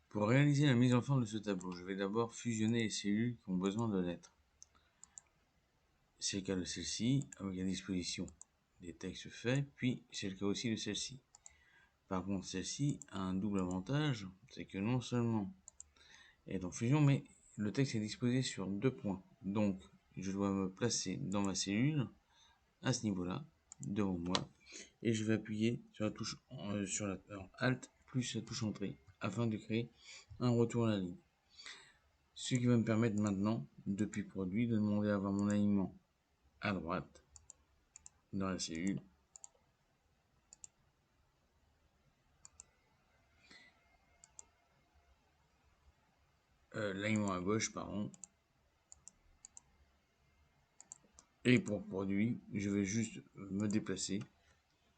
Pour réaliser la mise en forme de ce tableau, je vais d'abord fusionner les cellules qui ont besoin de l'être. C'est le cas de celle-ci, avec à disposition des textes faits, puis c'est le cas aussi de celle-ci. Par contre, celle-ci a un double avantage, c'est que non seulement elle est en fusion, mais le texte est disposé sur 2 points. Donc, je dois me placer dans ma cellule, à ce niveau-là, devant moi, et je vais appuyer sur la touche Alt plus la touche Entrée, afin de créer un retour à la ligne. Ce qui va me permettre maintenant, depuis produit, de demander à avoir mon alignement à droite, dans la cellule, l'alignement à gauche, pardon. Et pour produit, je vais juste me déplacer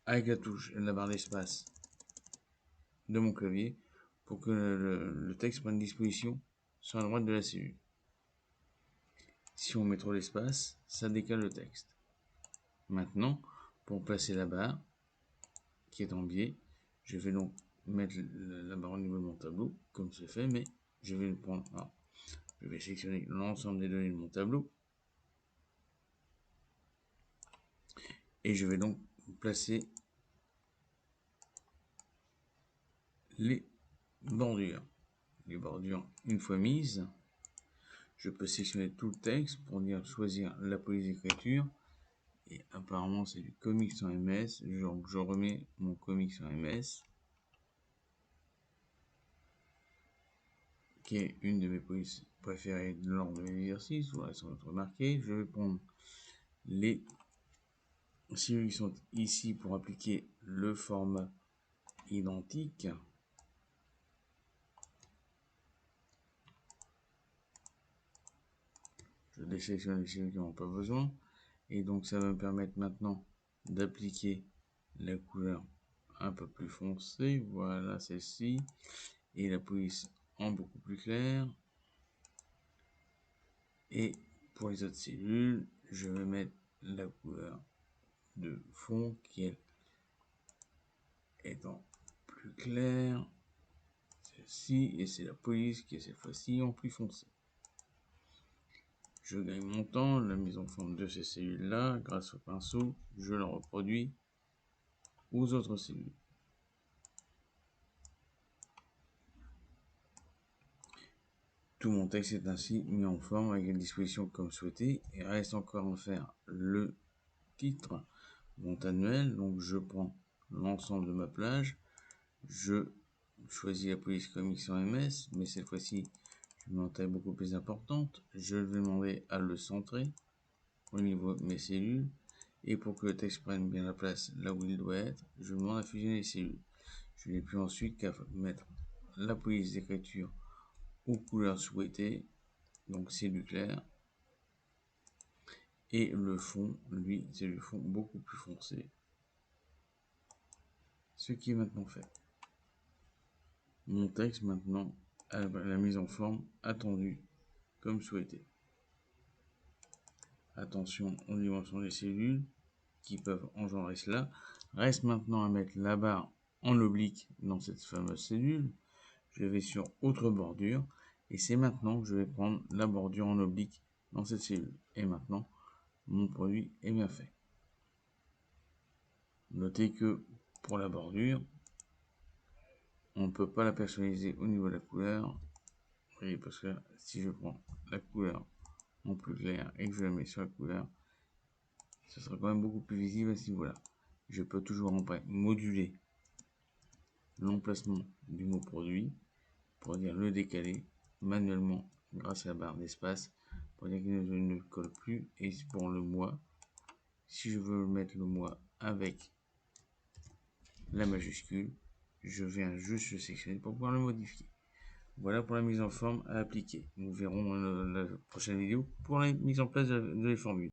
avec la touche, la barre d'espace de mon clavier pour que le texte prenne disposition sur la droite de la cellule. Si on met trop d'espace, ça décale le texte. Maintenant, pour placer la barre qui est en biais, je vais donc mettre la barre au niveau de mon tableau, comme c'est fait, mais je vais le prendre. Alors, je vais sélectionner l'ensemble des données de mon tableau et je vais donc placer les bordures. Les bordures, une fois mises, je peux sélectionner tout le texte pour choisir la police d'écriture. Et apparemment, c'est du comics en MS. Donc, je remets mon comics en MS, qui est une de mes polices préférées lors de mes exercices. Voilà, sans être remarqué. Je vais prendre les cellules qui sont ici pour appliquer le format identique. Je désélectionne les cellules qui n'ont pas besoin. Et donc, ça va me permettre maintenant d'appliquer la couleur un peu plus foncée. Voilà celle-ci. Et la police en beaucoup plus clair. Et pour les autres cellules, je vais mettre la couleur de fond qui est en plus clair. Celle-ci, et c'est la police qui est cette fois-ci en plus foncé. Je gagne mon temps, la mise en forme de ces cellules-là, grâce au pinceau, je la reproduis aux autres cellules. Tout mon texte est ainsi mis en forme avec une disposition comme souhaité. Il reste encore à faire le titre, mon annuel. Donc je prends l'ensemble de ma plage, je choisis la police comics en MS, mais cette fois-ci je mets une taille beaucoup plus importante. Je vais demander à le centrer au niveau de mes cellules, et pour que le texte prenne bien la place là où il doit être, je demande à fusionner les cellules. Je n'ai plus ensuite qu'à mettre la police d'écriture aux couleurs souhaitées, donc c'est du clair, et le fond, lui, c'est le fond beaucoup plus foncé, ce qui est maintenant fait. Mon texte maintenant a la mise en forme attendue comme souhaité. Attention aux dimensions des cellules qui peuvent engendrer cela. Reste maintenant à mettre la barre en oblique dans cette fameuse cellule. Je vais sur autre bordure et c'est maintenant que je vais prendre la bordure en oblique dans cette cellule. Et maintenant, mon produit est bien fait. Notez que pour la bordure, on ne peut pas la personnaliser au niveau de la couleur. Oui, parce que si je prends la couleur en plus clair et que je la mets sur la couleur, ce sera quand même beaucoup plus visible à ce niveau-là. Je peux toujours après moduler l'emplacement du mot produit pour dire le décaler manuellement grâce à la barre d'espace pour dire qu'il ne colle plus. Et pour le mois, si je veux mettre le mois avec la majuscule, je viens juste le sélectionner pour pouvoir le modifier. Voilà pour la mise en forme à appliquer. Nous verrons dans la prochaine vidéo pour la mise en place de les formules.